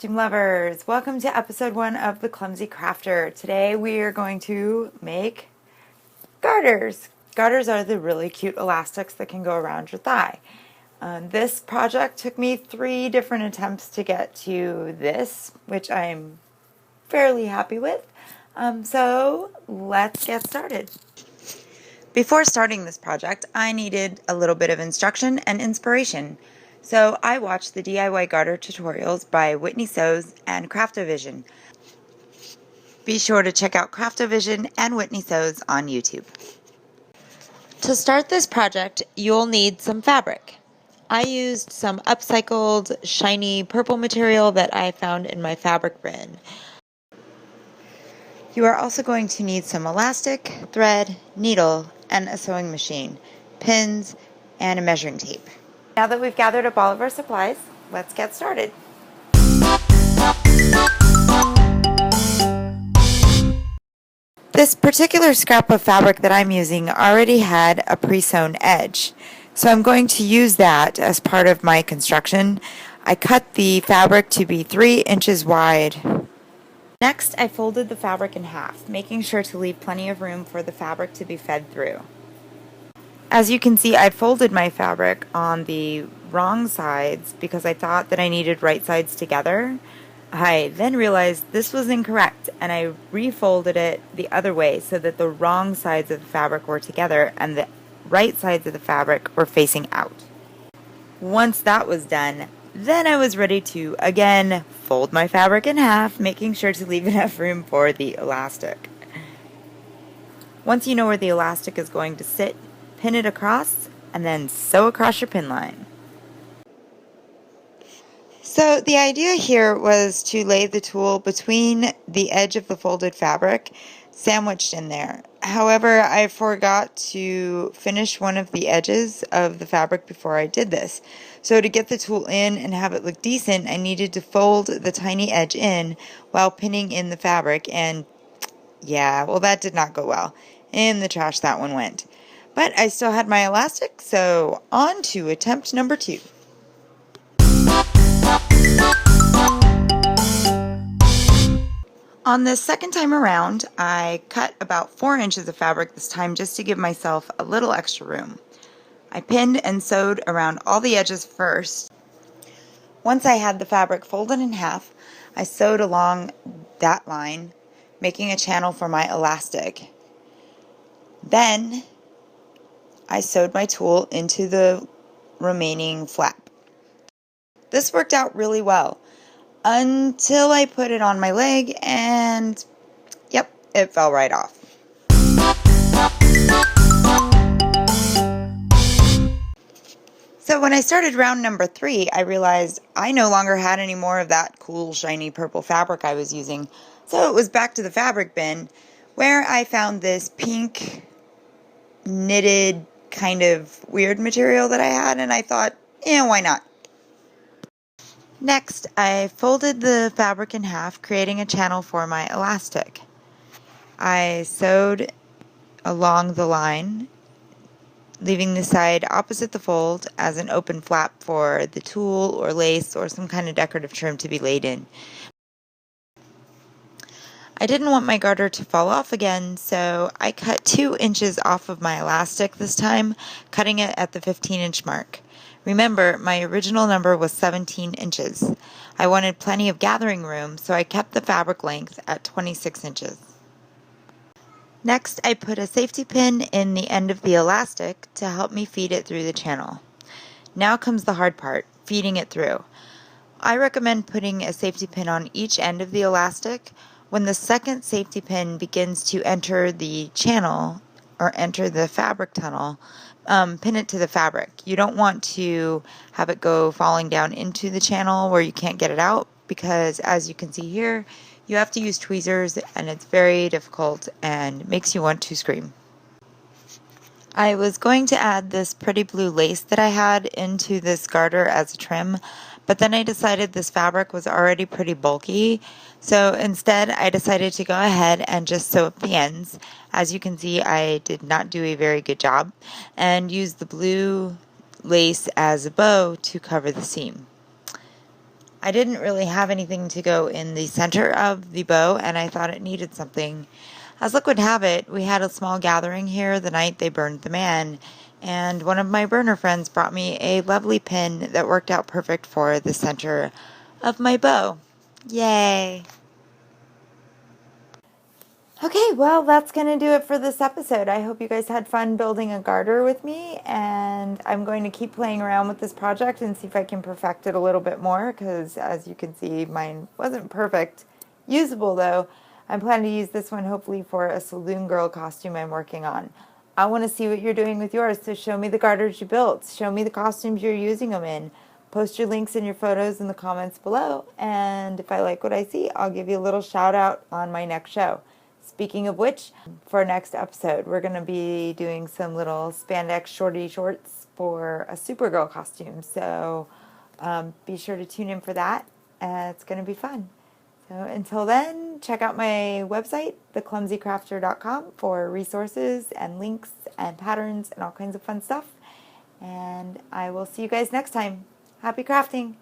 costume lovers! Welcome to episode 1 of The Clumsy Crafter. Today we are going to make garters. Garters are the really cute elastics that can go around your thigh. This project took me 3 different attempts to get to this, which I'm fairly happy with. So let's get started. Before starting this project, I needed a little bit of instruction and inspiration. So I watched the DIY garter tutorials by Whitney and Craftovision. Be sure to check out Craftovision and Whitney on YouTube. To start this project, you'll need some fabric. I used some upcycled, shiny purple material that I found in my fabric bin. You are also going to need some elastic, thread, needle, and a sewing machine, pins, and a measuring tape. Now that we've gathered up all of our supplies, let's get started. This particular scrap of fabric that I'm using already had a pre-sewn edge, so I'm going to use that as part of my construction. I cut the fabric to be 3 inches wide. Next, I folded the fabric in half, making sure to leave plenty of room for the fabric to be fed through. As you can see, I folded my fabric on the wrong sides because I thought that I needed right sides together. I then realized this was incorrect, and I refolded it the other way so that the wrong sides of the fabric were together and the right sides of the fabric were facing out. Once that was done, then I was ready to, again, fold my fabric in half, making sure to leave enough room for the elastic. Once you know where the elastic is going to sit, pin it across, and then sew across your pin line. So the idea here was to lay the tool between the edge of the folded fabric, sandwiched in there. However, I forgot to finish one of the edges of the fabric before I did this. So to get the tool in and have it look decent, I needed to fold the tiny edge in while pinning in the fabric, and yeah, well, that did not go well. In the trash that one went. But I still had my elastic, so on to attempt number 2. On the second time around, I cut about 4 inches of fabric this time just to give myself a little extra room. I pinned and sewed around all the edges first. Once I had the fabric folded in half, I sewed along that line, making a channel for my elastic. Then I sewed my tool into the remaining flap. This worked out really well until I put it on my leg and, yep, it fell right off. So when I started round number 3, I realized I no longer had any more of that cool shiny purple fabric I was using. So it was back to the fabric bin where I found this pink knitted kind of weird material that I had, and I thought, why not? Next, I folded the fabric in half, creating a channel for my elastic. I sewed along the line, leaving the side opposite the fold as an open flap for the tulle or lace or some kind of decorative trim to be laid in. I didn't want my garter to fall off again, so I cut 2 inches off of my elastic this time, cutting it at the 15-inch mark. Remember, my original number was 17 inches. I wanted plenty of gathering room, so I kept the fabric length at 26 inches. Next, I put a safety pin in the end of the elastic to help me feed it through the channel. Now comes the hard part, feeding it through. I recommend putting a safety pin on each end of the elastic. When the second safety pin begins to enter the channel or enter the fabric tunnel, pin it to the fabric. You don't want to have it go falling down into the channel where you can't get it out, because as you can see here, you have to use tweezers and it's very difficult and makes you want to scream. I was going to add this pretty blue lace that I had into this garter as a trim, but then I decided this fabric was already pretty bulky, so instead I decided to go ahead and just sew up the ends. As you can see, I did not do a very good job, and use the blue lace as a bow to cover the seam. I didn't really have anything to go in the center of the bow, and I thought it needed something. As luck would have it, we had a small gathering here the night they burned the man, and one of my burner friends brought me a lovely pin that worked out perfect for the center of my bow. Yay! Okay, well, that's going to do it for this episode. I hope you guys had fun building a garter with me, and I'm going to keep playing around with this project and see if I can perfect it a little bit more, because as you can see, mine wasn't perfect. Usable, though. I'm planning to use this one hopefully for a saloon girl costume I'm working on. I want to see what you're doing with yours, so show me the garters you built. Show me the costumes you're using them in. Post your links and your photos in the comments below, and if I like what I see, I'll give you a little shout out on my next show. Speaking of which, for our next episode, we're going to be doing some little spandex shorty shorts for a Supergirl costume. So be sure to tune in for that. It's going to be fun. So until then, check out my website, theclumsycrafter.com, for resources and links and patterns and all kinds of fun stuff. And I will see you guys next time. Happy crafting!